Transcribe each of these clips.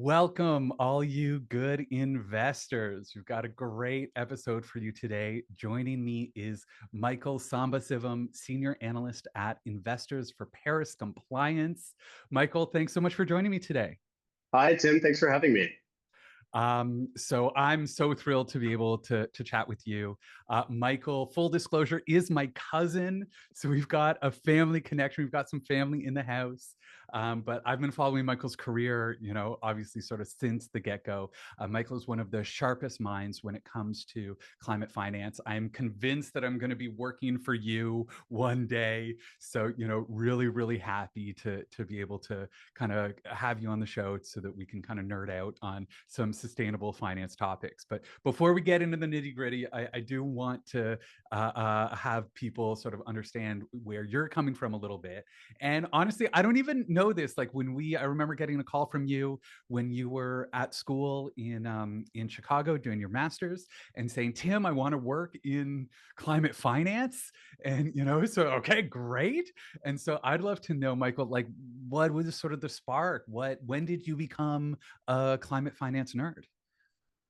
Welcome, all you good investors. We've got a great episode for you today. Joining me is Michael Sambasivam, Senior Analyst at Investors for Paris Compliance. Michael, thanks so much for joining me today. Hi, Tim. Thanks for having me. So I'm so thrilled to be able to chat with you. Michael, full disclosure, is my cousin. So we've got a family connection. We've got some family in the house. But I've been following Michael's career, obviously sort of since the get-go. Michael is one of the sharpest minds when it comes to climate finance. I'm convinced that I'm going to be working for you one day. So, really, really happy to be able to kind of have you on the show so that we can kind of nerd out on some sustainable finance topics. But before we get into the nitty gritty, I do want to have people sort of understand where you're coming from a little bit. And honestly, I don't even know this. Like I remember getting a call from you when you were at school in Chicago doing your master's and saying, Tim, I want to work in climate finance. And, so, okay, great. And so I'd love to know, Michael, like what was sort of the spark? When did you become a climate finance nerd?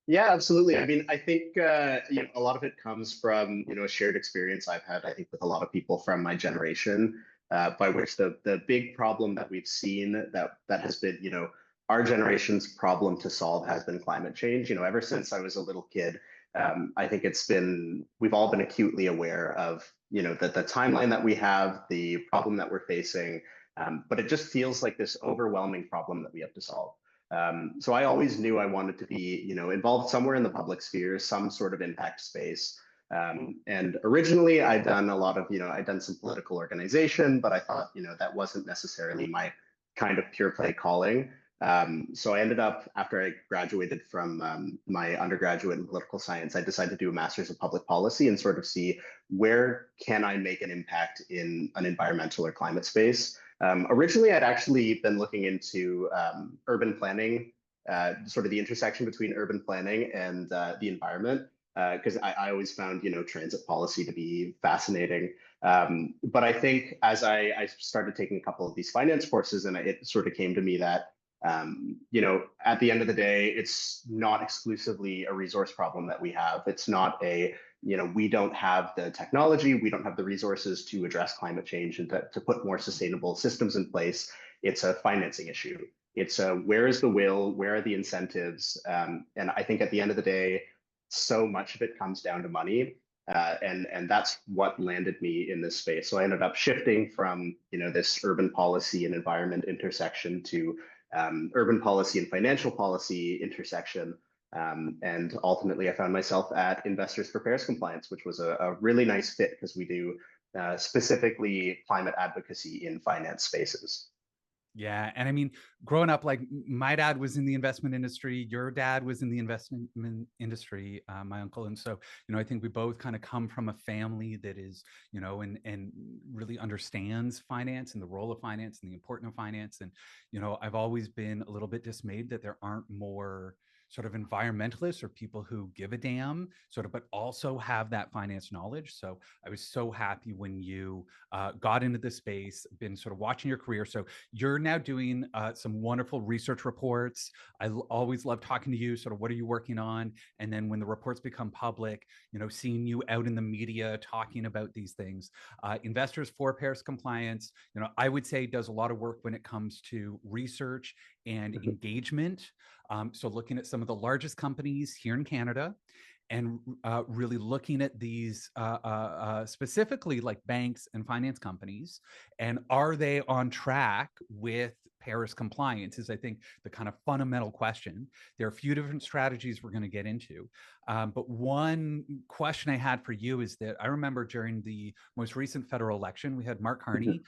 Yeah, absolutely. I mean, I think a lot of it comes from a shared experience I've had. I think with a lot of people from my generation, by which the big problem that we've seen that has been our generation's problem to solve has been climate change. Ever since I was a little kid, I think we've all been acutely aware of the timeline that we have, the problem that we're facing, but it just feels like this overwhelming problem that we have to solve. So I always knew I wanted to be, involved somewhere in the public sphere, some sort of impact space. And originally I'd done a lot of, I'd done some political organization, but I thought, that wasn't necessarily my kind of pure play calling. So I ended up, after I graduated from my undergraduate in political science, I decided to do a master's of public policy and sort of see where can I make an impact in an environmental or climate space. Originally, I'd actually been looking into urban planning, sort of the intersection between urban planning and the environment, because I always found, transit policy to be fascinating. But I think as I started taking a couple of these finance courses, and it sort of came to me that at the end of the day, it's not exclusively a resource problem that we have. It's not we don't have the technology, we don't have the resources to address climate change and to put more sustainable systems in place. It's a financing issue. It's where is the will, where are the incentives? And I think at the end of the day, so much of it comes down to money. And that's what landed me in this space. So I ended up shifting from this urban policy and environment intersection to urban policy and financial policy intersection. And ultimately, I found myself at Investors for Paris Compliance, which was a really nice fit because we do specifically climate advocacy in finance spaces. Yeah. And I mean, growing up, like my dad was in the investment industry, your dad was in the investment industry, my uncle. And so, I think we both kind of come from a family that is, and really understands finance and the role of finance and the importance of finance. And, I've always been a little bit dismayed that there aren't more sort of environmentalists or people who give a damn sort of but also have that finance knowledge. So I was so happy when you got into this space, been sort of watching your career. So you're now doing some wonderful research reports. Always love talking to you. Sort of what are you working on? And then when the reports become public, seeing you out in the media talking about these things. Investors for Paris Compliance, I would say does a lot of work when it comes to research and engagement. So looking at some of the largest companies here in Canada and really looking at these specifically like banks and finance companies, and are they on track with Paris compliance is, I think, the kind of fundamental question. There are a few different strategies we're going to get into. But one question I had for you is that I remember during the most recent federal election, we had Mark Carney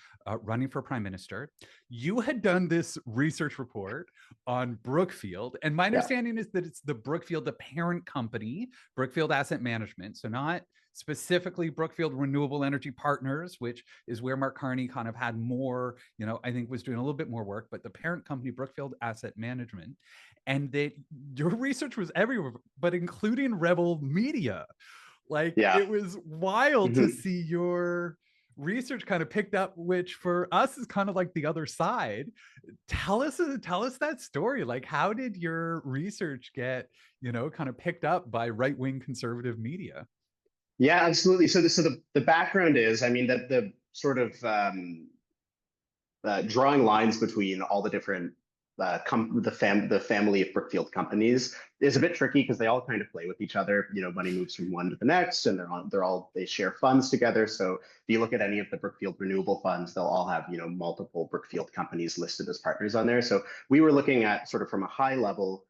running for prime minister. You had done this research report on Brookfield. And my Yeah. understanding is that it's the Brookfield, the parent company, Brookfield Asset Management. So not specifically Brookfield Renewable Energy Partners, which is where Mark Carney kind of had more, I think was doing a little bit more work, but the parent company, Brookfield Asset Management. And that your research was everywhere, but including Rebel Media. Like Yeah. it was wild to Mhm. see your research kind of picked up, which for us is kind of like the other side. Tell us that story. Like, how did your research get, kind of picked up by right-wing conservative media? Yeah, absolutely. So the background is, I mean, that the sort of drawing lines between all the different the family of Brookfield companies is a bit tricky because they all kind of play with each other. Money moves from one to the next, and they share funds together. So if you look at any of the Brookfield renewable funds, they'll all have multiple Brookfield companies listed as partners on there. So we were looking at sort of from a high level.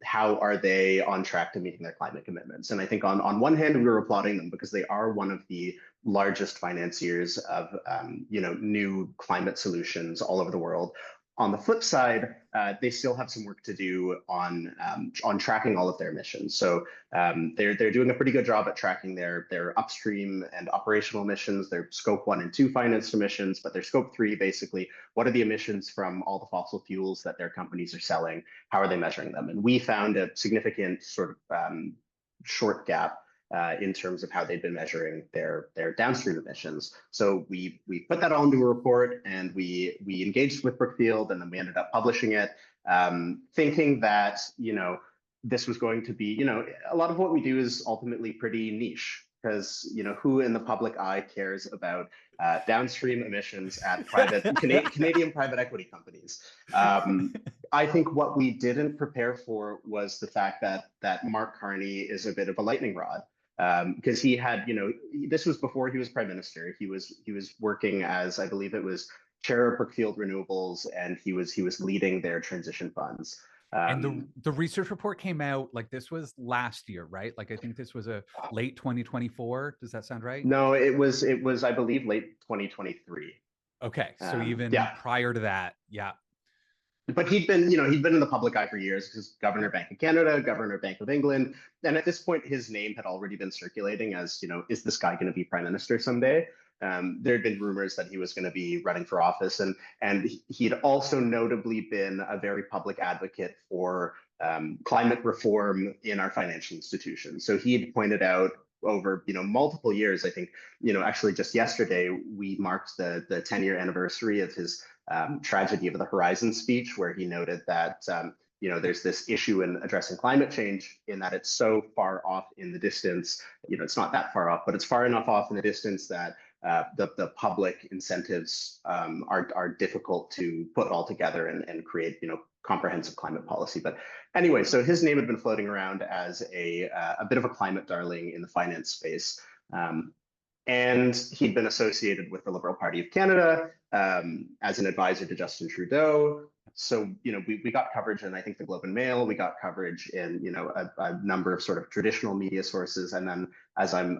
How are they on track to meeting their climate commitments? And I think on one hand, we were applauding them because they are one of the largest financiers of new climate solutions all over the world. On the flip side, they still have some work to do on tracking all of their emissions. So they're doing a pretty good job at tracking their upstream and operational emissions, their scope 1 and 2 financed emissions, but their scope 3, basically, what are the emissions from all the fossil fuels that their companies are selling? How are they measuring them? And we found a significant sort of short gap in terms of how they've been measuring their downstream emissions. So we put that all into a report, and we engaged with Brookfield, and then we ended up publishing it, thinking that this was going to be a lot of what we do is ultimately pretty niche, because who in the public eye cares about downstream emissions at Canadian private equity companies. I think what we didn't prepare for was the fact that Mark Carney is a bit of a lightning rod, because he had, this was before he was prime minister. He was working as, I believe it was chair of Brookfield Renewables, and he was leading their transition funds. And the research report came out, like, this was last year, right? Like, I think this was a late 2024. Does that sound right? No, it was I believe late 2023. Okay, so even Yeah, prior to that, yeah. but he'd been in the public eye for years because Governor Bank of Canada, Governor Bank of England, and at this point his name had already been circulating as, is this guy going to be prime minister someday? There had been rumors that he was going to be running for office, and he'd also notably been a very public advocate for climate reform in our financial institutions. So he had pointed out over multiple years. I think actually just yesterday we marked the 10-year anniversary of his tragedy of the horizon speech, where he noted that there's this issue in addressing climate change in that it's so far off in the distance. It's not that far off, but it's far enough off in the distance that the public incentives are difficult to put all together and create comprehensive climate policy. But anyway, so his name had been floating around as a bit of a climate darling in the finance space. And he'd been associated with the Liberal Party of Canada as an advisor to Justin Trudeau. So, we got coverage in, I think, the Globe and Mail. We got coverage in, a number of sort of traditional media sources. And then as I'm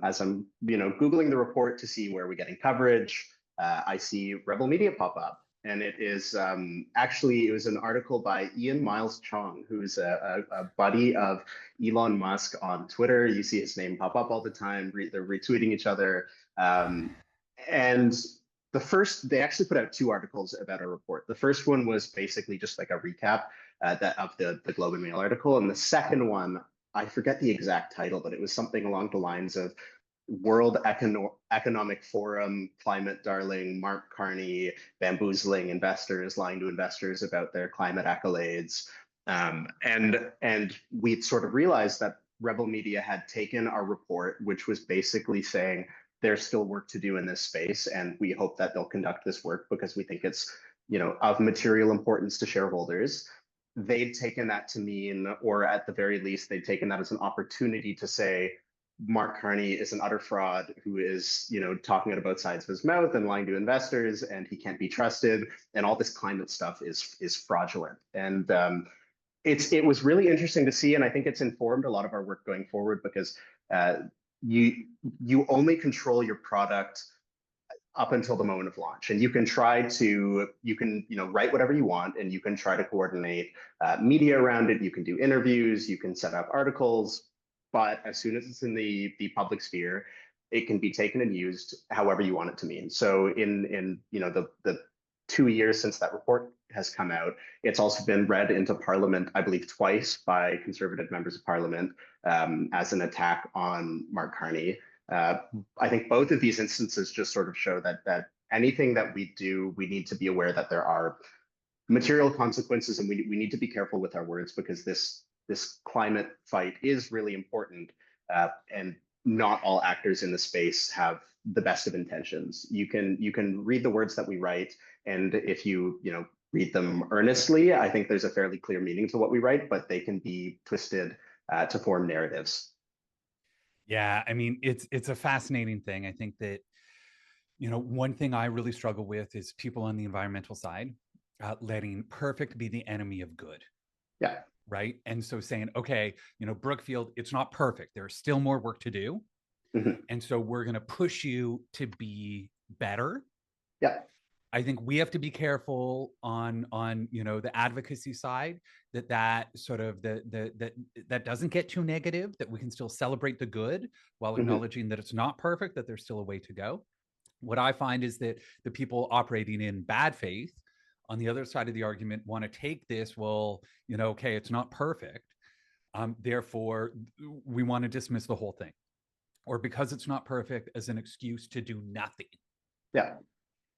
Googling the report to see where we're getting coverage, I see Rebel Media pop up. And it is actually, it was an article by Ian Miles Chong, who's a buddy of Elon Musk on Twitter. You see his name pop up all the time. They're retweeting each other. And they actually put out 2 articles about a report. The first one was basically just like a recap of the Globe and Mail article. And the second one, I forget the exact title, but it was something along the lines of World Economic Forum, climate darling, Mark Carney, bamboozling investors, lying to investors about their climate accolades. And we sort of realized that Rebel Media had taken our report, which was basically saying there's still work to do in this space, and we hope that they'll conduct this work because we think it's of material importance to shareholders. They'd taken that to mean, or at the very least, they'd taken that as an opportunity to say Mark Carney is an utter fraud who is, talking out of both sides of his mouth and lying to investors, and he can't be trusted, and all this climate stuff is fraudulent. And it was really interesting to see, and I think it's informed a lot of our work going forward, because you only control your product up until the moment of launch, and you can write whatever you want, and you can try to coordinate media around it. You can do interviews, you can set up articles, but as soon as it's in the public sphere, it can be taken and used however you want it to mean. So in the 2 years since that report has come out, it's also been read into Parliament, I believe, twice by Conservative members of Parliament as an attack on Mark Carney. I think both of these instances just sort of show that anything that we do, we need to be aware that there are material consequences, and we need to be careful with our words, because this climate fight is really important, and not all actors in the space have the best of intentions. You can read the words that we write, and if you read them earnestly, I think there's a fairly clear meaning to what we write, but they can be twisted to form narratives. Yeah, I mean, it's a fascinating thing. I think that, one thing I really struggle with is people on the environmental side letting perfect be the enemy of good, Yeah. right? And so saying, okay, Brookfield, it's not perfect. There's still more work to do. Mhm. And so we're going to push you to be better. Yeah. I think we have to be careful on the advocacy side, that sort of that doesn't get too negative, that we can still celebrate the good while Mhm. acknowledging that it's not perfect, that there's still a way to go. What I find is that the people operating in bad faith on the other side of the argument want to take this, well, okay, it's not perfect. Therefore, we want to dismiss the whole thing, or because it's not perfect, as an excuse to do nothing. Yeah.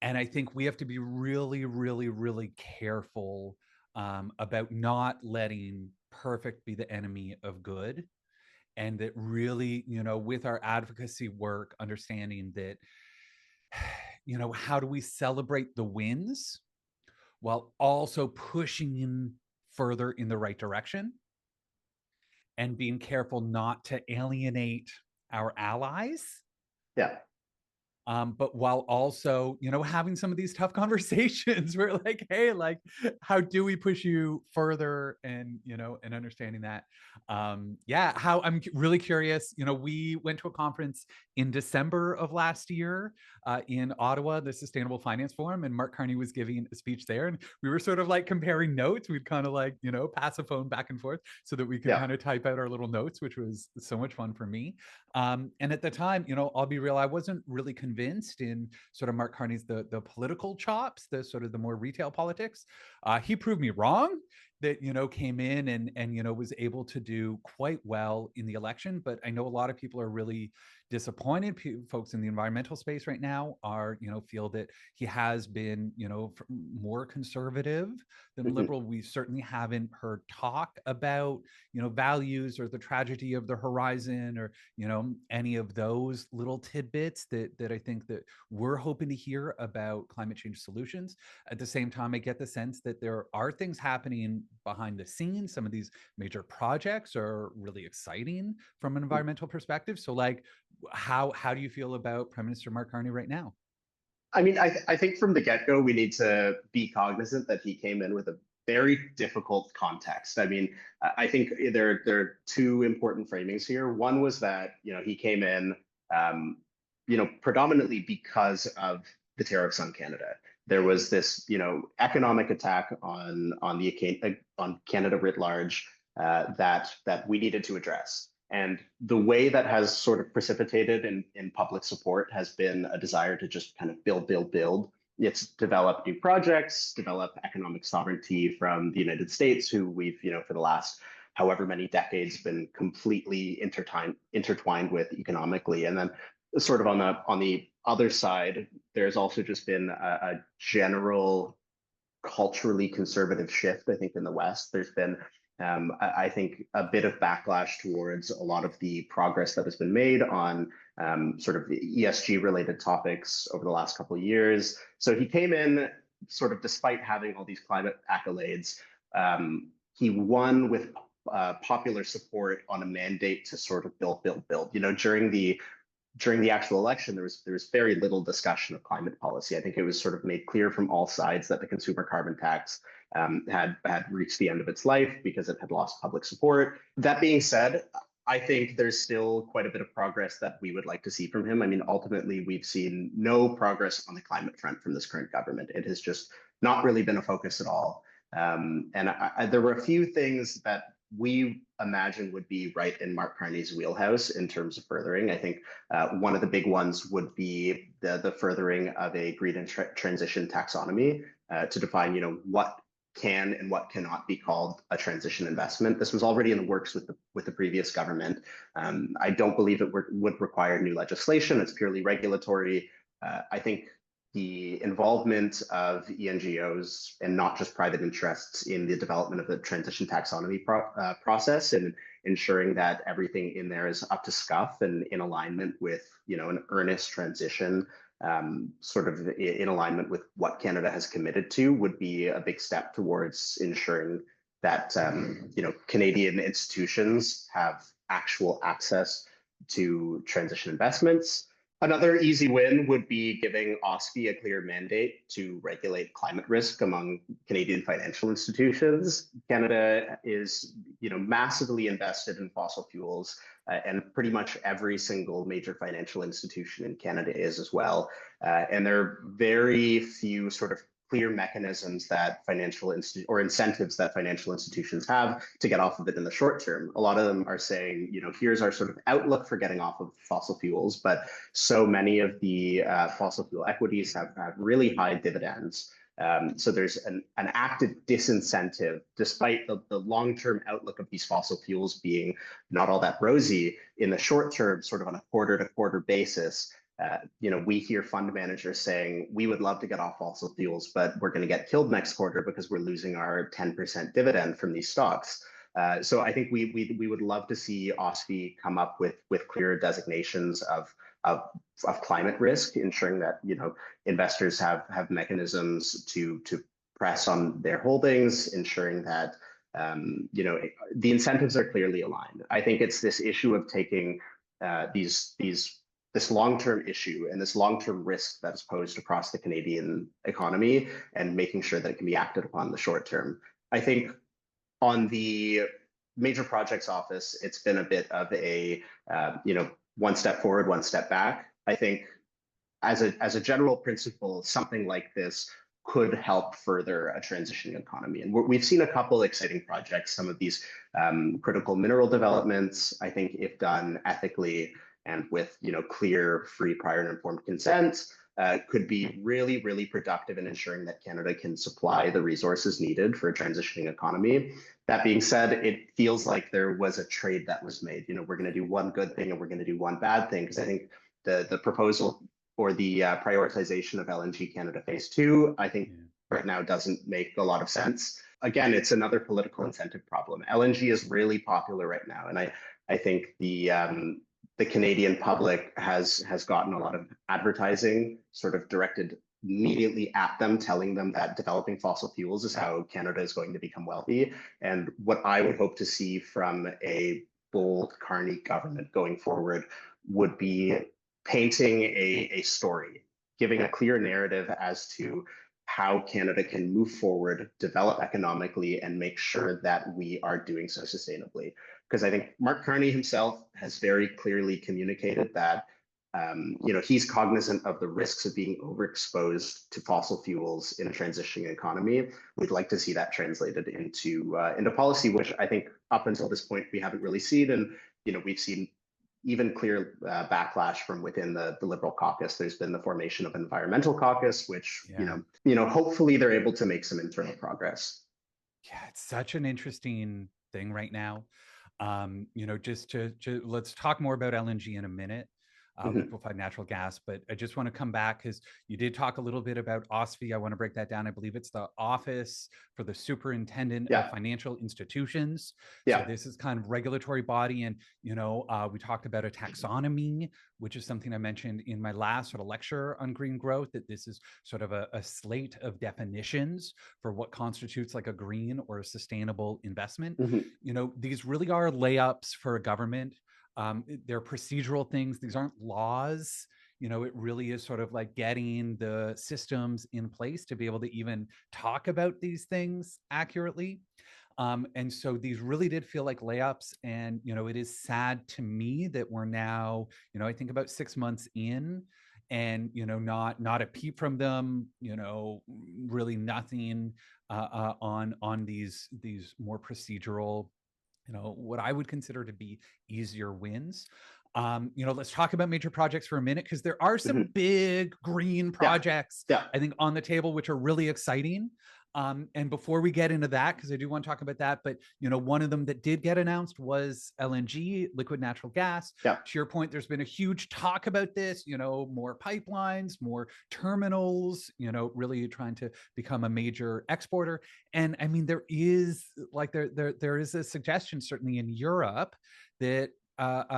And I think we have to be really, really, really careful about not letting perfect be the enemy of good. And that really, with our advocacy work, understanding that, how do we celebrate the wins while also pushing in further in the right direction, and being careful not to alienate our allies, Yeah. but while also, having some of these tough conversations where, like, hey, like, how do we push you further, and understanding that. Yeah, how I'm really curious. We went to a conference in December of last year in Ottawa, the Sustainable Finance Forum, and Mark Carney was giving a speech there, and we were sort of like comparing notes. We'd kind of like, pass a phone back and forth so that we could Yeah. kind of type out our little notes, which was so much fun for me. And at the time, I'll be real, I wasn't really convinced in sort of Mark Carney's the political chops, the sort of the more retail politics. He proved me wrong. That came in and was able to do quite well in the election. But I know a lot of people are really disappointed. Folks in the environmental space right now are feel that he has been more conservative than Mhm. liberal. We certainly haven't heard talk about values or the tragedy of the horizon, or any of those little tidbits that I think that we're hoping to hear about climate change solutions. At the same time, I get the sense that there are things happening behind the scenes. Some of these major projects are really exciting from an environmental perspective. So, like, how do you feel about Prime Minister Mark Carney right now? I mean, I think from the get-go, we need to be cognizant that he came in with a very difficult context. I mean, I think there are two important framings here. One was that, he came in, predominantly because of the tariffs on Canada. There was this, economic attack on Canada writ large, that we needed to address. And the way that has sort of precipitated in public support has been a desire to just kind of build, build, build. It's develop new projects, develop economic sovereignty from the United States, who we've, for the last however many decades been completely intertwined with economically. And then sort of on the other side, there's also just been a general culturally conservative shift, I think, in the West. There's been, I think, a bit of backlash towards a lot of the progress that has been made on sort of ESG related topics over the last couple of years. So he came in sort of despite having all these climate accolades. He won with popular support on a mandate to sort of build, build, build. During the actual election, there was very little discussion of climate policy. I think it was sort of made clear from all sides that the consumer carbon tax had reached the end of its life because it had lost public support. That being said, I think there's still quite a bit of progress that we would like to see from him. I mean, ultimately, we've seen no progress on the climate front from this current government. It has just not really been a focus at all. And there were a few things that we imagine would be right in Mark Carney's wheelhouse in terms of furthering. I think one of the big ones would be the furthering of a green and transition taxonomy to define, what can and what cannot be called a transition investment. This was already in the works with the previous government. I don't believe it would require new legislation. It's purely regulatory. I think the involvement of ENGOs and not just private interests in the development of the transition taxonomy process and ensuring that everything in there is up to scuff and in alignment with, an earnest transition, sort of in alignment with what Canada has committed to, would be a big step towards ensuring that, Canadian institutions have actual access to transition investments. Another easy win would be giving OSFI a clear mandate to regulate climate risk among Canadian financial institutions. Canada is, massively invested in fossil fuels, and pretty much every single major financial institution in Canada is as well. And there are very few sort of clear mechanisms that incentives that financial institutions have to get off of it in the short term. A lot of them are saying, here's our sort of outlook for getting off of fossil fuels, but so many of the fossil fuel equities have really high dividends. So there's an active disincentive, despite the long-term outlook of these fossil fuels being not all that rosy in the short term, sort of on a quarter-to-quarter basis. We hear fund managers saying, we would love to get off fossil fuels, but we're going to get killed next quarter because we're losing our 10% dividend from these stocks. So I think we would love to see OSFI come up with clearer designations of climate risk, ensuring that investors have mechanisms to press on their holdings, ensuring that the incentives are clearly aligned. I think it's this issue of taking this long-term issue and this long-term risk that is posed across the Canadian economy and making sure that it can be acted upon in the short term. I think on the Major Projects Office, it's been a bit of a, one step forward, one step back. I think as a general principle, something like this could help further a transitioning economy. And we've seen a couple exciting projects, some of these critical mineral developments, I think if done ethically and with clear, free, prior, and informed consent, could be really, really productive in ensuring that Canada can supply the resources needed for a transitioning economy. That being said, it feels like there was a trade that was made. We're going to do one good thing and we're going to do one bad thing, because I think the proposal or the prioritization of LNG Canada Phase 2, I think right now doesn't make a lot of sense. Again, it's another political incentive problem. LNG is really popular right now, and I think the Canadian public has gotten a lot of advertising sort of directed immediately at them, telling them that developing fossil fuels is how Canada is going to become wealthy. And what I would hope to see from a bold Carney government going forward would be painting a story, giving a clear narrative as to how Canada can move forward, develop economically, and make sure that we are doing so sustainably. Because I think Mark Carney himself has very clearly communicated that he's cognizant of the risks of being overexposed to fossil fuels in a transitioning economy. We'd like to see that translated into policy, which I think up until this point we haven't really seen, and we've seen even clear backlash from within the Liberal caucus. There's been the formation of an environmental caucus, which hopefully they're able to make some internal progress. Yeah, it's such an interesting thing right now. Just to let's talk more about LNG in a minute, liquefied natural gas. But I just want to come back because you did talk a little bit about OSFI. I want to break that down. I believe it's the Office for the Superintendent of Financial Institutions. So this is kind of regulatory body. And, we talked about a taxonomy, which is something I mentioned in my last sort of lecture on green growth, that this is sort of a slate of definitions for what constitutes like a green or a sustainable investment. These really are layups for a government. They're procedural things. These aren't laws. It really is sort of like getting the systems in place to be able to even talk about these things accurately. And so these really did feel like layups. And, it is sad to me that we're now, I think about 6 months in, and, not a peep from them, really nothing on these more procedural, what I would consider to be easier wins. Let's talk about major projects for a minute, because there are some big green projects, I think, on the table, which are really exciting. And before we get into that, because I do want to talk about that, but one of them that did get announced was LNG, liquid natural gas. Yeah. To your point, there's been a huge talk about this, more pipelines, more terminals, really trying to become a major exporter. And I mean, there is a suggestion, certainly in Europe, that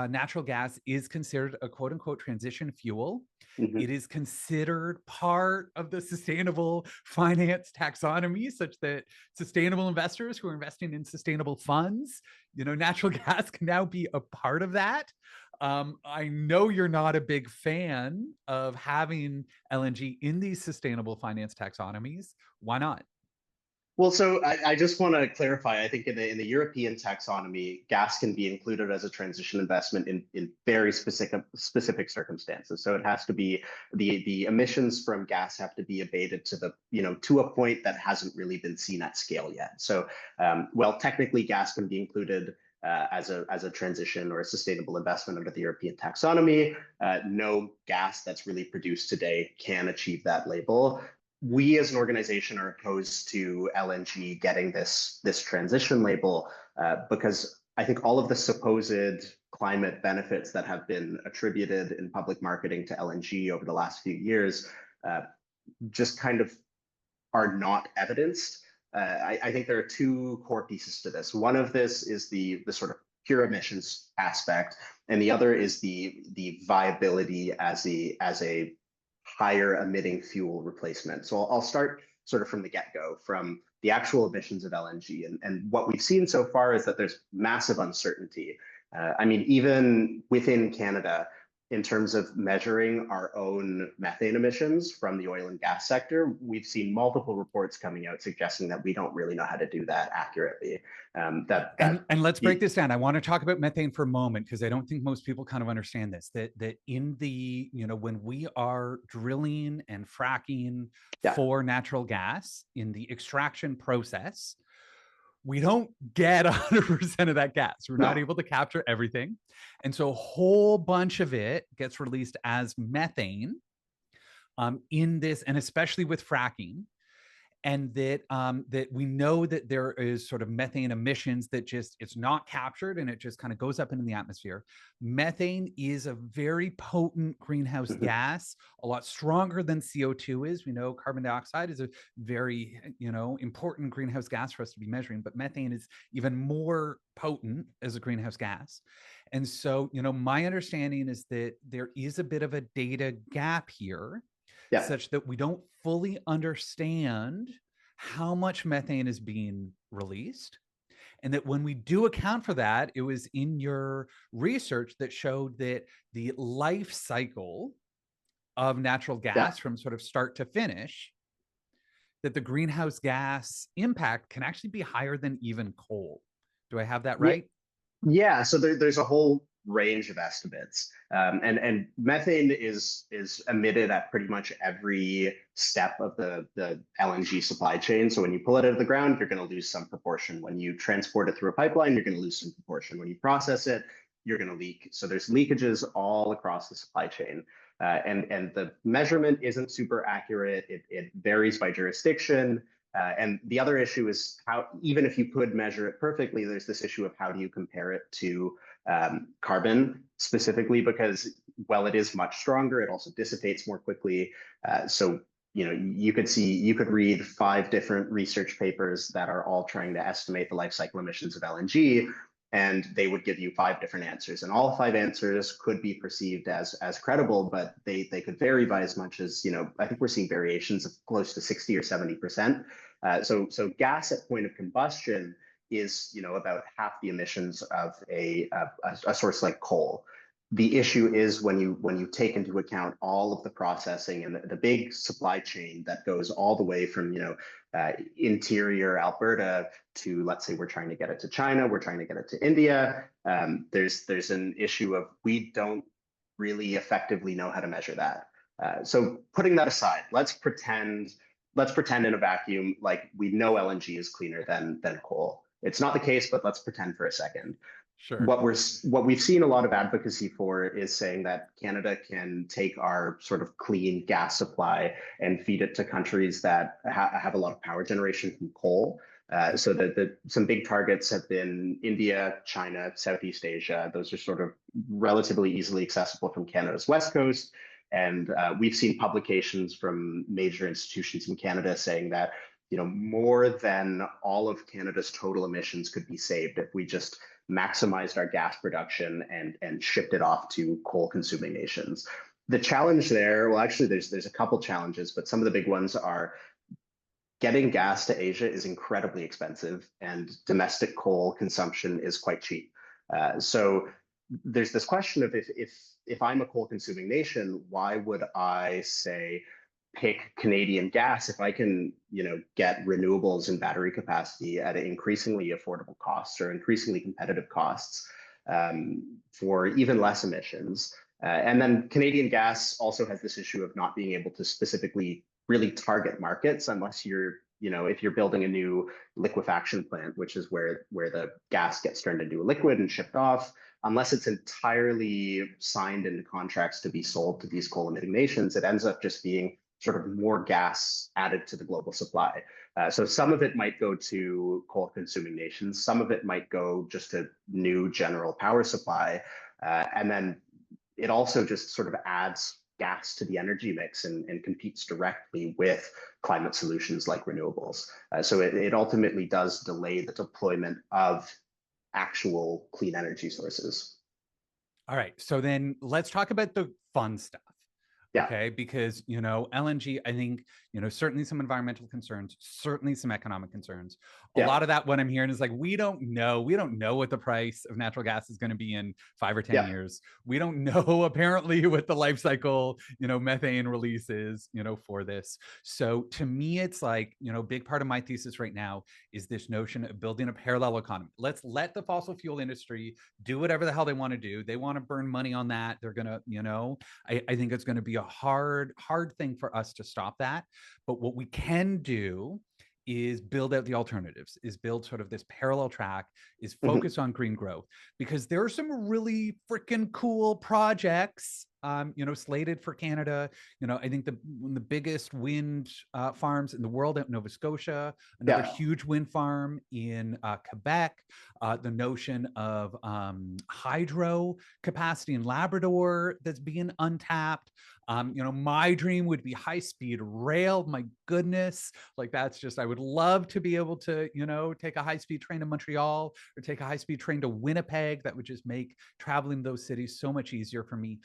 natural gas is considered a quote unquote transition fuel. Mm-hmm. It is considered part of the sustainable finance taxonomy, such that sustainable investors who are investing in sustainable funds, natural gas can now be a part of that. I know you're not a big fan of having LNG in these sustainable finance taxonomies. Why not? Well, so I just want to clarify. I think in the European taxonomy, gas can be included as a transition investment in very specific circumstances. So it has to be the emissions from gas have to be abated to to a point that hasn't really been seen at scale yet. So well, technically, gas can be included as a transition or a sustainable investment under the European taxonomy. No gas that's really produced today can achieve that label. We as an organization are opposed to LNG getting this transition label because I think all of the supposed climate benefits that have been attributed in public marketing to LNG over the last few years just kind of are not evidenced. I think there are two core pieces to this. One of this is the sort of pure emissions aspect, and the other is the viability as a higher emitting fuel replacement. So I'll start sort of from the get-go, from the actual emissions of LNG. And what we've seen so far is that there's massive uncertainty. I mean, even within Canada, in terms of measuring our own methane emissions from the oil and gas sector, we've seen multiple reports coming out suggesting that we don't really know how to do that accurately. And let's break this down. I want to talk about methane for a moment because I don't think most people kind of understand this. That in the when we are drilling and fracking for natural gas in the extraction process, we don't get 100% of that gas. We're not able to capture everything. And so a whole bunch of it gets released as methane in this, and especially with fracking. And that we know that there is sort of methane emissions that just, it's not captured and it just kind of goes up into the atmosphere. Methane is a very potent greenhouse gas, a lot stronger than CO2 is. We know carbon dioxide is a very, important greenhouse gas for us to be measuring, but methane is even more potent as a greenhouse gas. And so, my understanding is that there is a bit of a data gap here, such that we don't fully understand how much methane is being released. And that when we do account for that, it was in your research that showed that the life cycle of natural gas from sort of start to finish, that the greenhouse gas impact can actually be higher than even coal. Do I have that right? Yeah, so there's a whole range of estimates. And methane is emitted at pretty much every step of the LNG supply chain. So when you pull it out of the ground, you're going to lose some proportion. When you transport it through a pipeline, you're going to lose some proportion. When you process it, you're going to leak. So there's leakages all across the supply chain. And the measurement isn't super accurate. It varies by jurisdiction. And the other issue is how, even if you could measure it perfectly, there's this issue of how do you compare it to carbon specifically, because, well, it is much stronger. It also dissipates more quickly. So, you could read 5 different research papers that are all trying to estimate the life cycle emissions of LNG, and they would give you 5 different answers. And all 5 answers could be perceived as credible, but they could vary by as much as, I think we're seeing variations of close to 60 or 70%. So gas at point of combustion is, about half the emissions of a source like coal. The issue is when you take into account all of the processing and the big supply chain that goes all the way from, interior Alberta to, let's say, we're trying to get it to China, we're trying to get it to India. There's an issue of we don't really effectively know how to measure that. So putting that aside, let's pretend in a vacuum like we know LNG is cleaner than coal. It's not the case, but let's pretend for a second. Sure. What we've seen a lot of advocacy for is saying that Canada can take our sort of clean gas supply and feed it to countries that have a lot of power generation from coal. So that some big targets have been India, China, Southeast Asia. Those are sort of relatively easily accessible from Canada's west coast. And we've seen publications from major institutions in Canada saying that more than all of Canada's total emissions could be saved if we just maximized our gas production and shipped it off to coal consuming nations. The challenge there, well, actually, there's a couple challenges, but some of the big ones are getting gas to Asia is incredibly expensive, and domestic coal consumption is quite cheap. So there's this question of if I'm a coal consuming nation, why would I say pick Canadian gas if I can, get renewables and battery capacity at increasingly affordable costs or increasingly competitive costs for even less emissions. And then Canadian gas also has this issue of not being able to specifically really target markets unless if you're building a new liquefaction plant, which is where the gas gets turned into a liquid and shipped off, unless it's entirely signed into contracts to be sold to these coal emitting nations, it ends up just being sort of more gas added to the global supply. So some of it might go to coal consuming nations, some of it might go just to new general power supply. And then it also just sort of adds gas to the energy mix and competes directly with climate solutions like renewables. So it ultimately does delay the deployment of actual clean energy sources. All right. So then let's talk about the fun stuff. Yeah. Okay. Because, LNG, I think, certainly some environmental concerns, certainly some economic concerns. A lot of that, what I'm hearing is like, we don't know what the price of natural gas is going to be in 5 or 10 years. We don't know apparently what the life cycle, methane release is, for this. So to me, it's like, big part of my thesis right now is this notion of building a parallel economy. Let's let the fossil fuel industry do whatever the hell they want to do. They want to burn money on that. They're going to, I think it's going to be a hard thing for us to stop that. But what we can do is build out the alternatives, is build sort of this parallel track, is focus on green growth, because there are some really freaking cool projects, slated for Canada. I think one of the biggest wind farms in the world out in Nova Scotia, another huge wind farm in Quebec, the notion of hydro capacity in Labrador that's being untapped. My dream would be high-speed rail. My goodness, like that's just, I would love to be able to, take a high-speed train to Montreal or take a high-speed train to Winnipeg. That would just make traveling those cities so much easier for me.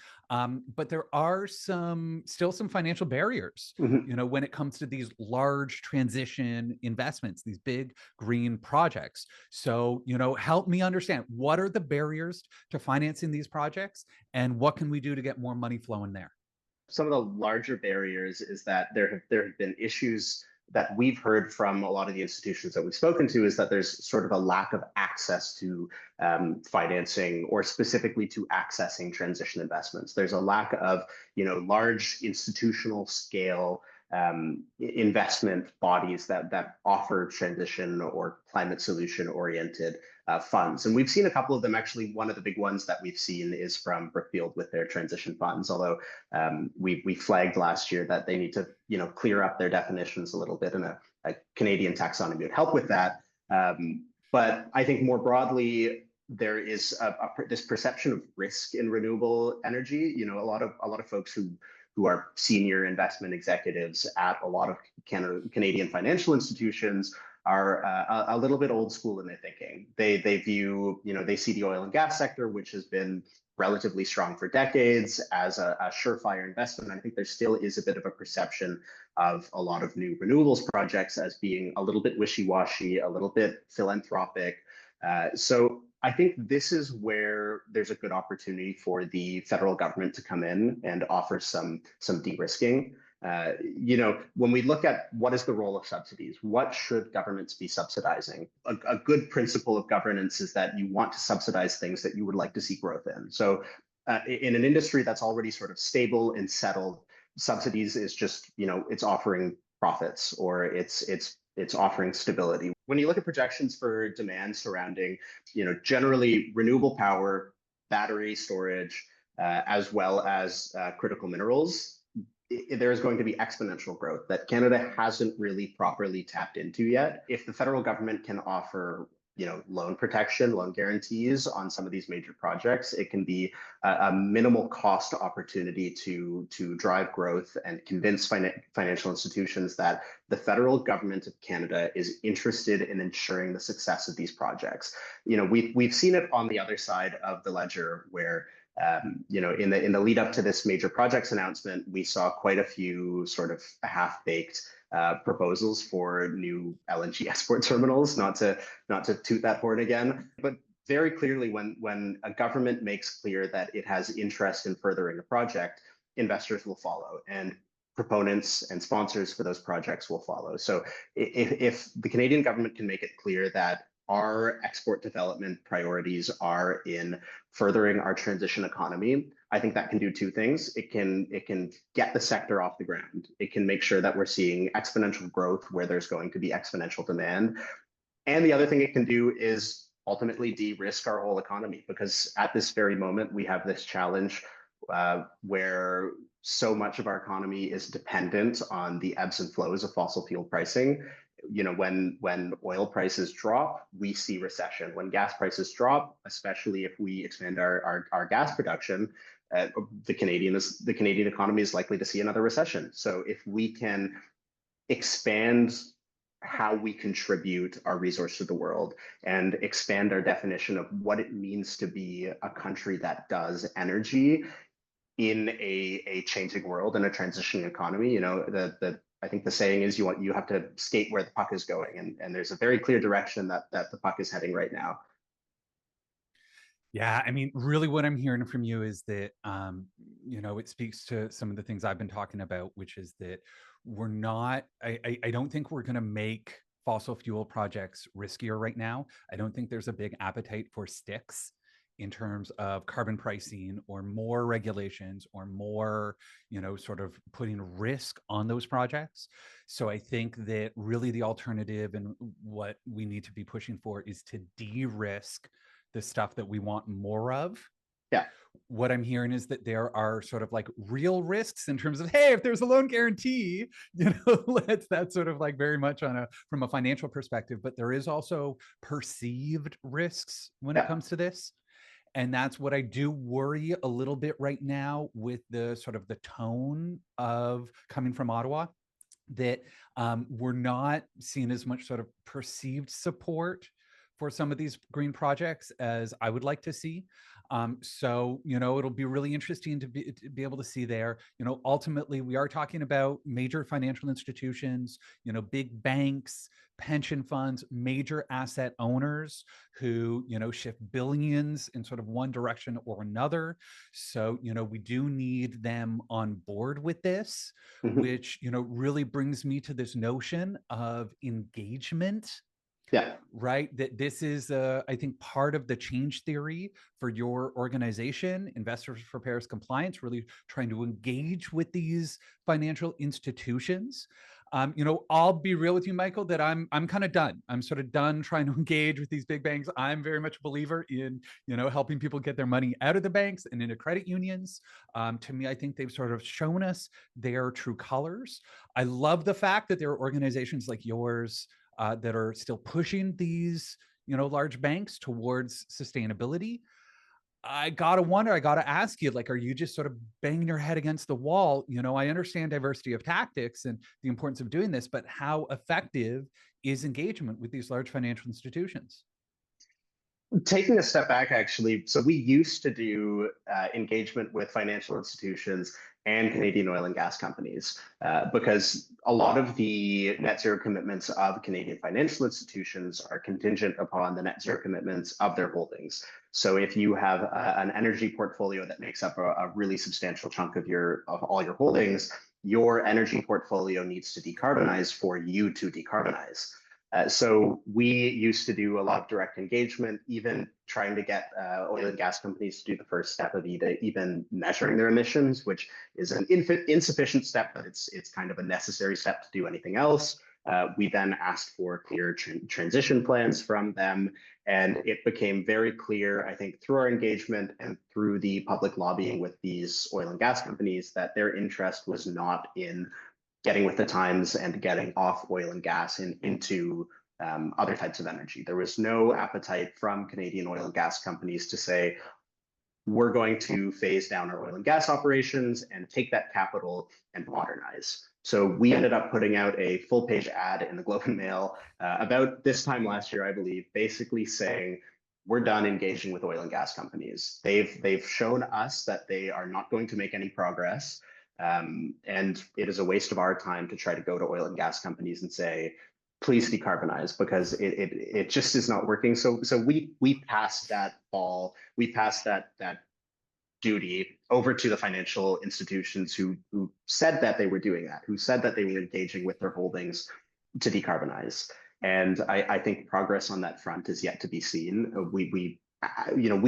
But there are still some financial barriers, when it comes to these large transition investments, these big green projects. So, help me understand, what are the barriers to financing these projects, and what can we do to get more money flowing there? Some of the larger barriers is that there have been issues that we've heard from a lot of the institutions that we've spoken to, is that there's sort of a lack of access to financing, or specifically to accessing transition investments. There's a lack of large institutional scale investment bodies that offer transition or climate solution oriented funds. And we've seen a couple of them. Actually, one of the big ones that we've seen is from Brookfield with their transition funds, although we flagged last year that they need to clear up their definitions a little bit, and a Canadian taxonomy would help with that. But I think more broadly, there is this perception of risk in renewable energy. A lot of folks who are senior investment executives at a lot of Canadian financial institutions are a little bit old school in their thinking. They view, they see the oil and gas sector, which has been relatively strong for decades, as a surefire investment. I think there still is a bit of a perception of a lot of new renewables projects as being a little bit wishy-washy, a little bit philanthropic. So I think this is where there's a good opportunity for the federal government to come in and offer some de-risking. When we look at what is the role of subsidies, what should governments be subsidizing? A good principle of governance is that you want to subsidize things that you would like to see growth in. So in an industry that's already sort of stable and settled, subsidies is just, it's offering profits, or it's it's offering stability. When you look at projections for demand surrounding, generally renewable power, battery storage, as well as critical minerals, there is going to be exponential growth that Canada hasn't really properly tapped into yet. If the federal government can offer loan protection, loan guarantees on some of these major projects, it can be a minimal cost opportunity to drive growth and convince financial institutions that the federal government of Canada is interested in ensuring the success of these projects. We've seen it on the other side of the ledger where in the lead up to this major projects announcement, we saw quite a few sort of half-baked proposals for new LNG export terminals. Not to toot that horn again, but very clearly, when a government makes clear that it has interest in furthering a project, investors will follow, and proponents and sponsors for those projects will follow. So if the Canadian government can make it clear that our export development priorities are in furthering our transition economy, I think that can do two things. It can get the sector off the ground. It can make sure that we're seeing exponential growth where there's going to be exponential demand. And the other thing it can do is ultimately de-risk our whole economy, because at this very moment, we have this challenge where so much of our economy is dependent on the ebbs and flows of fossil fuel pricing. When oil prices drop, we see recession. When gas prices drop, especially if we expand our gas production, the Canadian economy is likely to see another recession. So if we can expand how we contribute our resource to the world and expand our definition of what it means to be a country that does energy in a changing world and a transitioning economy, I think the saying is you have to skate where the puck is going, and there's a very clear direction that the puck is heading right now. Yeah, I mean, really what I'm hearing from you is that, it speaks to some of the things I've been talking about, which is that I don't think we're going to make fossil fuel projects riskier right now. I don't think there's a big appetite for sticks in terms of carbon pricing or more regulations or more, sort of putting risk on those projects. So I think that really the alternative and what we need to be pushing for is to de-risk the stuff that we want more of. Yeah. What I'm hearing is that there are sort of like real risks in terms of, hey, if there's a loan guarantee, that's sort of like very much from a financial perspective, but there is also perceived risks when it comes to this. And that's what I do worry a little bit right now with the sort of the tone of coming from Ottawa, that we're not seeing as much sort of perceived support for some of these green projects as I would like to see. So, it'll be really interesting to be able to see there. Ultimately, we are talking about major financial institutions, big banks, pension funds, major asset owners who, shift billions in sort of one direction or another. So, we do need them on board with this, which, really brings me to this notion of engagement. Yeah. Right. That this is, I think, part of the change theory for your organization, Investors for Paris Compliance, really trying to engage with these financial institutions. I'll be real with you, Michael, that I'm kind of done. I'm sort of done trying to engage with these big banks. I'm very much a believer in, helping people get their money out of the banks and into credit unions. To me, I think they've sort of shown us their true colors. I love the fact that there are organizations like yours that are still pushing these, large banks towards sustainability. I gotta ask you, like, are you just sort of banging your head against the wall? I understand diversity of tactics and the importance of doing this, but how effective is engagement with these large financial institutions? Taking a step back, actually, so we used to do engagement with financial institutions and Canadian oil and gas companies because a lot of the net zero commitments of Canadian financial institutions are contingent upon the net zero commitments of their holdings. So if you have an energy portfolio that makes up a really substantial chunk of all your holdings, your energy portfolio needs to decarbonize for you to decarbonize. So we used to do a lot of direct engagement, even trying to get oil and gas companies to do the first step of even measuring their emissions, which is an insufficient step, but it's kind of a necessary step to do anything else. We then asked for clear transition plans from them. And it became very clear, I think, through our engagement and through the public lobbying with these oil and gas companies, that their interest was not in getting with the times and getting off oil and gas into other types of energy. There was no appetite from Canadian oil and gas companies to say, we're going to phase down our oil and gas operations and take that capital and modernize. So we ended up putting out a full page ad in the Globe and Mail about this time last year, I believe, basically saying, we're done engaging with oil and gas companies. They've shown us that they are not going to make any progress. And it is a waste of our time to try to go to oil and gas companies and say, please decarbonize, because it just is not working. So we passed that ball, we passed that duty over to the financial institutions who said that they were doing that, who said that they were engaging with their holdings to decarbonize. And I think progress on that front is yet to be seen. We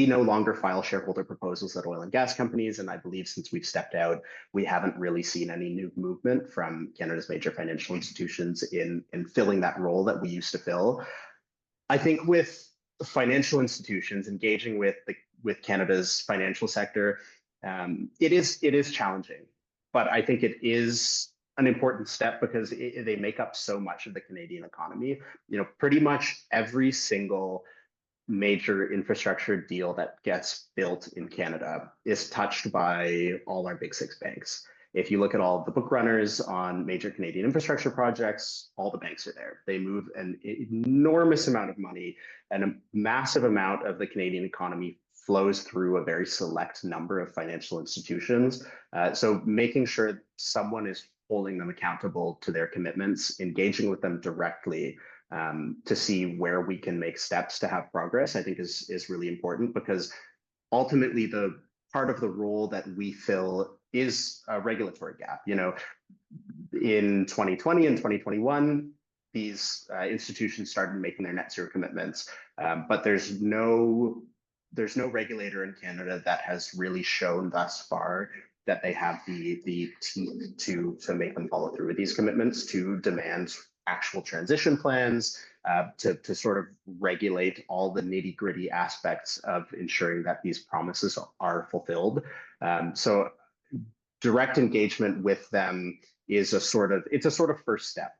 no longer file shareholder proposals at oil and gas companies, and I believe since we've stepped out, we haven't really seen any new movement from Canada's major financial institutions in filling that role that we used to fill. I think with financial institutions engaging with Canada's financial sector, it is challenging, but I think it is an important step because they make up so much of the Canadian economy. Pretty much every single major infrastructure deal that gets built in Canada is touched by all our big six banks. If you look at all the book runners on major Canadian infrastructure projects, all the banks are there. They move an enormous amount of money, and a massive amount of the Canadian economy flows through a very select number of financial institutions. So making sure someone is holding them accountable to their commitments, engaging with them directly to see where we can make steps to have progress, I think is really important, because ultimately the part of the role that we fill is a regulatory gap. In 2020 and 2021, these institutions started making their net zero commitments, but there's no regulator in Canada that has really shown thus far that they have the teeth to make them follow through with these commitments, to demand actual transition plans, to sort of regulate all the nitty gritty aspects of ensuring that these promises are fulfilled. So direct engagement with them is a sort of first step.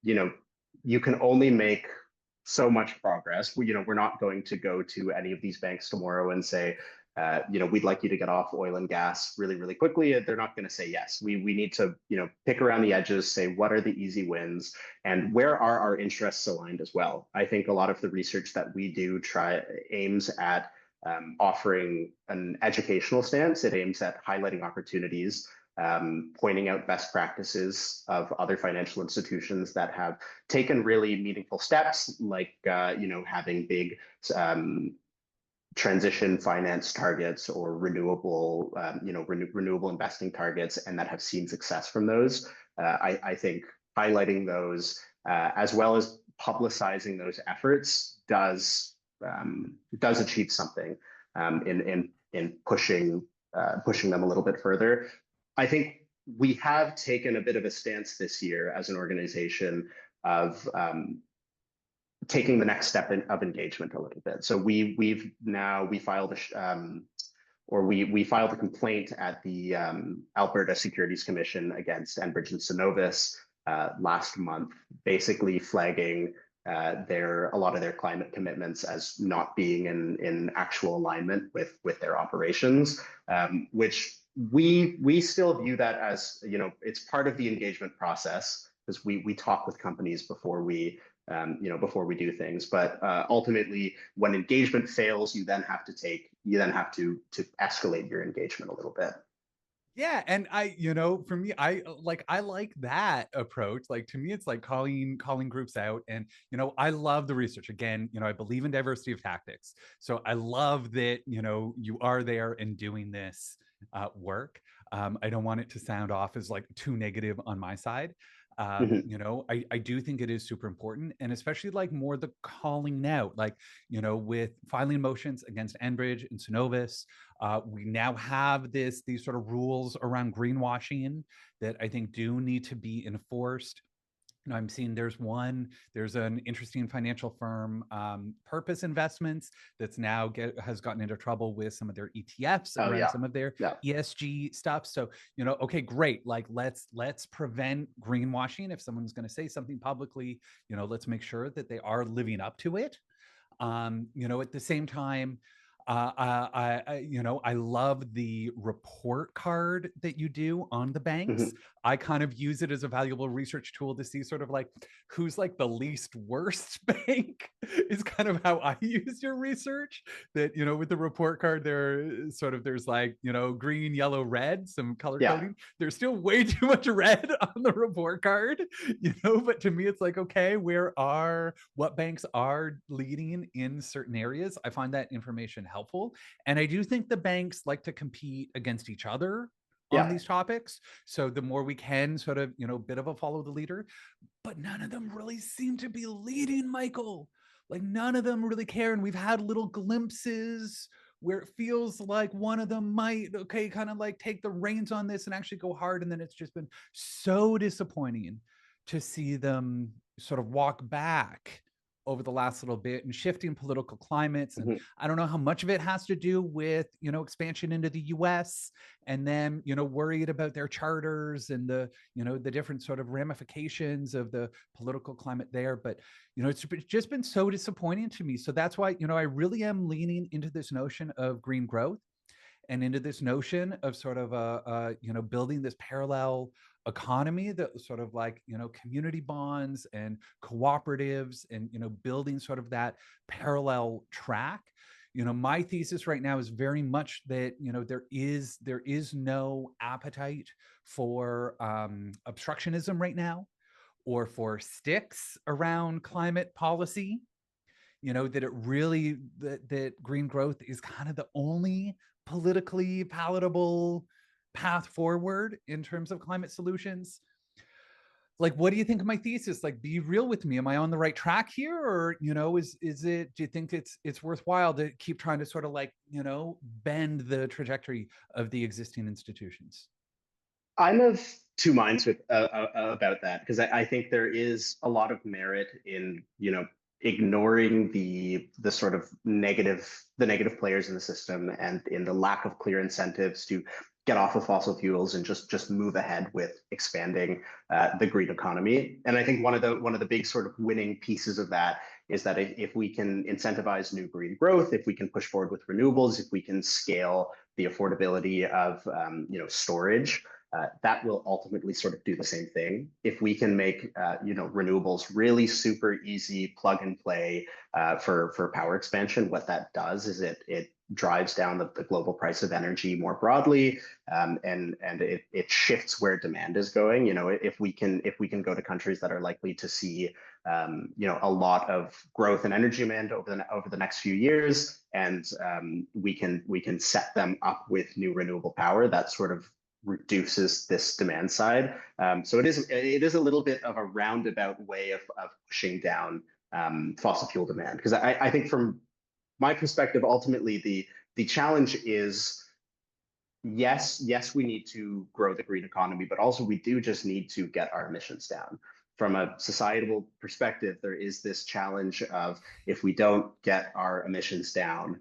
You can only make so much progress. We're not going to go to any of these banks tomorrow and say, we'd like you to get off oil and gas really, really quickly. They're not going to say yes. We need to, pick around the edges, say what are the easy wins and where are our interests aligned as well. I think a lot of the research that we do aims at offering an educational stance. It aims at highlighting opportunities, pointing out best practices of other financial institutions that have taken really meaningful steps, like having big transition finance targets or renewable investing targets, and that have seen success from those. I think highlighting those as well as publicizing those efforts does achieve something in pushing them a little bit further. I think we have taken a bit of a stance this year as an organization of taking the next step of engagement a little bit. So we filed we filed a complaint at the Alberta Securities Commission against Enbridge and Cenovus last month, basically flagging a lot of their climate commitments as not being in actual alignment with their operations, which we still view that as, it's part of the engagement process, because we talk with companies before we do things. But ultimately, when engagement fails, you then have to escalate your engagement a little bit. Yeah, and for me, I like that approach. Like, to me, it's like calling groups out, and I love the research. Again, I believe in diversity of tactics, so I love that you are there and doing this work. I don't want it to sound off as like too negative on my side. I do think it is super important, and especially like more the calling out, like, with filing motions against Enbridge and Cenovus. We now have these sort of rules around greenwashing that I think do need to be enforced. I'm seeing there's an interesting financial firm, Purpose Investments, that's now has gotten into trouble with some of their ETFs Oh around yeah, some of their yeah. ESG stuff. So, okay, great. Like let's prevent greenwashing. If someone's going to say something publicly, let's make sure that they are living up to it. At the same time, I love the report card that you do on the banks. Hmm. I kind of use it as a valuable research tool to see sort of like who's like the least worst bank is kind of how I use your research. That, with the report card, there's like, green, yellow, red, some color Yeah, coding. There's still way too much red on the report card, but to me, it's like, okay, what banks are leading in certain areas. I find that information helpful. And I do think the banks like to compete against each other on yeah. these topics. So the more we can sort of, bit of a follow the leader, but none of them really seem to be leading, Michael. Like none of them really care. And we've had little glimpses where it feels like one of them might, okay, kind of like take the reins on this and actually go hard. And then it's just been so disappointing to see them sort of walk back over the last little bit and shifting political climates. And Hmm. I don't know how much of it has to do with, expansion into the US and then, worried about their charters and the different sort of ramifications of the political climate there. But, it's just been so disappointing to me. So that's why, I really am leaning into this notion of green growth and into this notion of sort of building this parallel economy that sort of like community bonds and cooperatives and building sort of that parallel track. My thesis right now is very much that there is no appetite for obstructionism right now, or for sticks around climate policy. That it really that green growth is kind of the only politically palatable path forward in terms of climate solutions. Like, what do you think of my thesis? Like, be real with me. Am I on the right track here? Or, is it, do you think it's worthwhile to keep trying to sort of like, bend the trajectory of the existing institutions? I'm of two minds about that because I think there is a lot of merit in ignoring the sort of negative players in the system and in the lack of clear incentives to get off of fossil fuels and just move ahead with expanding the green economy. And I think one of the big sort of winning pieces of that is that if we can incentivize new green growth, if we can push forward with renewables, if we can scale the affordability of storage, that will ultimately sort of do the same thing. If we can make renewables really super easy plug and play for power expansion, what that does is it drives down the global price of energy more broadly, and it shifts where demand is going. If we can go to countries that are likely to see a lot of growth in energy demand over the next few years, and we can set them up with new renewable power that sort of reduces this demand side. So it is a little bit of a roundabout way of pushing down fossil fuel demand, because I think from my perspective, ultimately the challenge is yes, we need to grow the green economy, but also we do just need to get our emissions down. From a societal perspective, there is this challenge of if we don't get our emissions down,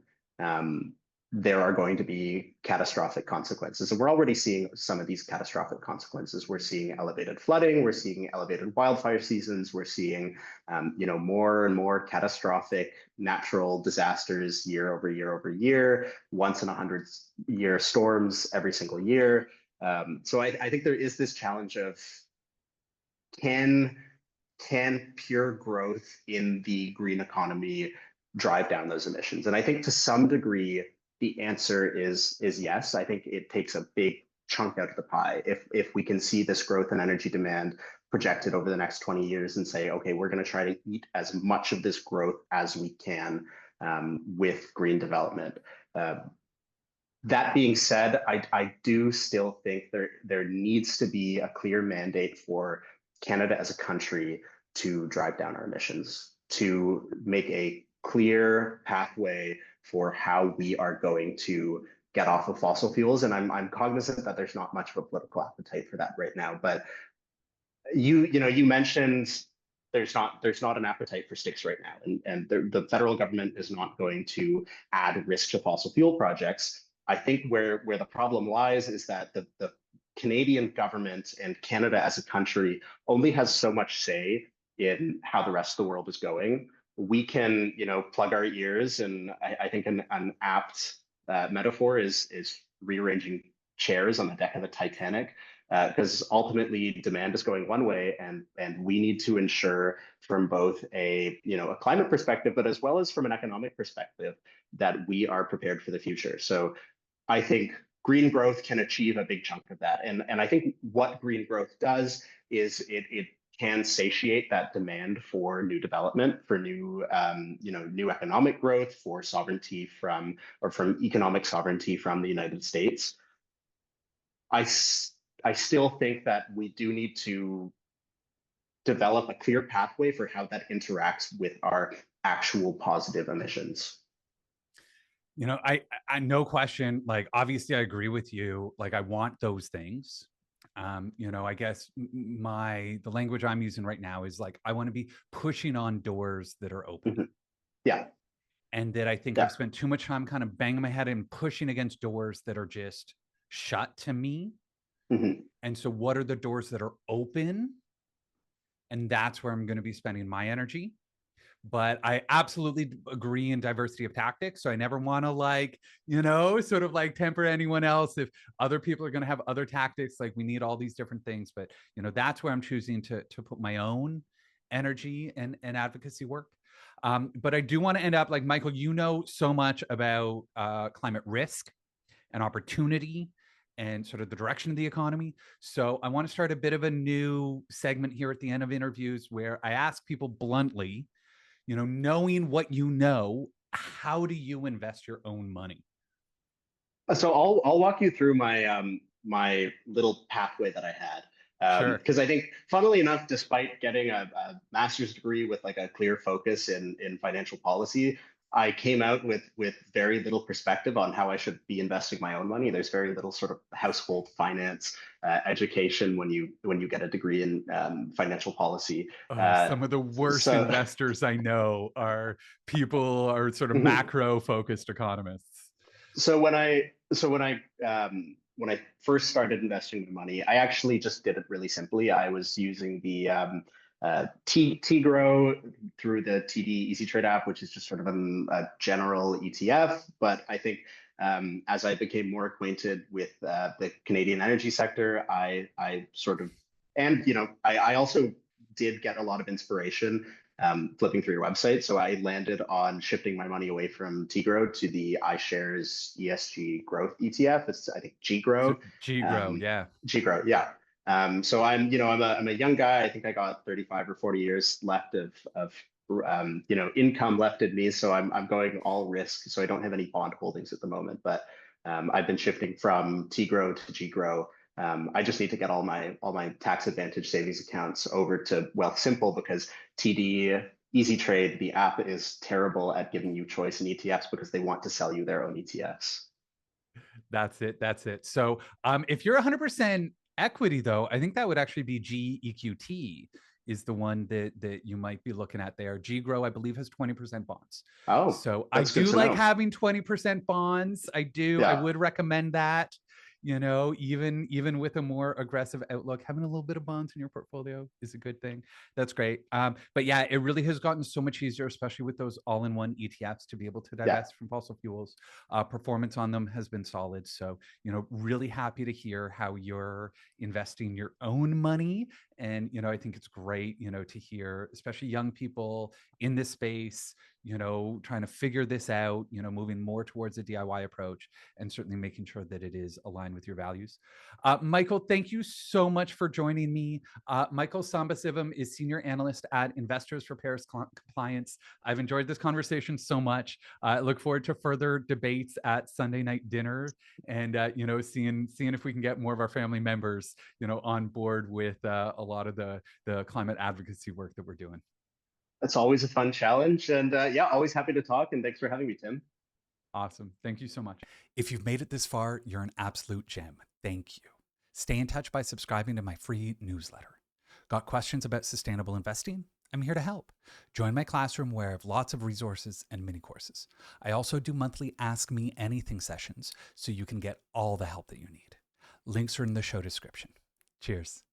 there are going to be catastrophic consequences. And we're already seeing some of these catastrophic consequences. We're seeing elevated flooding, we're seeing elevated wildfire seasons, we're seeing more and more catastrophic natural disasters year over year over year, once in 100-year storms every single year. So I think there is this challenge of can pure growth in the green economy drive down those emissions? And I think to some degree, the answer is yes. I think it takes a big chunk out of the pie. If we can see this growth in energy demand projected over the next 20 years and say, okay, we're going to try to eat as much of this growth as we can with green development. That being said, I do still think there needs to be a clear mandate for Canada as a country to drive down our emissions, to make a clear pathway for how we are going to get off of fossil fuels. And I'm cognizant that there's not much of a political appetite for that right now. But You mentioned there's not an appetite for sticks right now, and the federal government is not going to add risk to fossil fuel projects. I think where the problem lies is that the Canadian government and Canada as a country only has so much say in how the rest of the world is going. We can, plug our ears, and I think an apt metaphor is rearranging chairs on the deck of the Titanic, because ultimately demand is going one way, and we need to ensure from both a climate perspective, but as well as from an economic perspective, that we are prepared for the future. So I think green growth can achieve a big chunk of that, and I think what green growth does is it can satiate that demand for new development, for new economic growth, for sovereignty from economic sovereignty from the United States. I I still think that we do need to develop a clear pathway for how that interacts with our actual positive emissions. I no question, like obviously I agree with you. Like I want those things. I guess the language I'm using right now is like I want to be pushing on doors that are open. Mhm. Yeah, And that I think I've yeah. spent too much time kind of banging my head and pushing against doors that are just shut to me. Mhm. And so what are the doors that are open? And that's where I'm going to be spending my energy. But I absolutely agree in diversity of tactics. So I never want to sort of like temper anyone else. If other people are going to have other tactics, like we need all these different things. But that's where I'm choosing to put my own energy and advocacy work. But I do want to end up like Michael. You know so much about climate risk and opportunity and sort of the direction of the economy. So I want to start a bit of a new segment here at the end of interviews where I ask people bluntly, knowing what you know, how do you invest your own money? So I'll walk you through my little pathway that I had. Sure. Because I think, funnily enough, despite getting a master's degree with like a clear focus in financial policy, I came out with very little perspective on how I should be investing my own money. There's very little sort of household finance education when you get a degree in financial policy. Oh, Uh, some of the worst so investors I know are sort of macro focused economists. So when I first started investing my money, I actually just did it really simply. I was using the T Grow through the TD Easy Trade app, which is just sort of a general ETF. But I think as I became more acquainted with the Canadian energy sector, I sort of, and I also did get a lot of inspiration flipping through your website. So I landed on shifting my money away from Tgrow to the iShares ESG Growth ETF. It's, I think, GGrow. G grow, yeah. GGrow, yeah. So I'm a young guy. I think I got 35 or 40 years left of income left in me. So I'm going all risk. So I don't have any bond holdings at the moment, but I've been shifting from Tgrow to GGrow. I just need to get all my tax advantage savings accounts over to Wealthsimple, because TD Easy Trade, the app, is terrible at giving you choice in ETFs because they want to sell you their own ETFs. That's it. That's it. So if you're 100% equity, though, I think that would actually be GEQT is the one that you might be looking at there. GGrow, I believe, has 20% bonds. Oh, So I that's good do to like know. having 20% bonds. I do. I Yeah. would recommend that. Even with a more aggressive outlook, having a little bit of bonds in your portfolio is a good thing. That's great. But yeah, it really has gotten so much easier, especially with those all-in-one ETFs, to be able to Yeah. divest from fossil fuels. Performance on them has been solid. So, really happy to hear how you're investing your own money. And, I think it's great, to hear, especially young people in this space, trying to figure this out, moving more towards a DIY approach and certainly making sure that it is aligned with your values. Michael, thank you so much for joining me. Michael Sambasivam is Senior Analyst at Investors for Paris Compliance. I've enjoyed this conversation so much. I look forward to further debates at Sunday night dinner and, seeing if we can get more of our family members, on board with a lot of the climate advocacy work that we're doing. It's always a fun challenge. And yeah, always happy to talk. And thanks for having me, Tim. Awesome. Thank you so much. If you've made it this far, you're an absolute gem. Thank you. Stay in touch by subscribing to my free newsletter. Got questions about sustainable investing? I'm here to help. Join my classroom where I have lots of resources and mini courses. I also do monthly Ask Me Anything sessions so you can get all the help that you need. Links are in the show description. Cheers.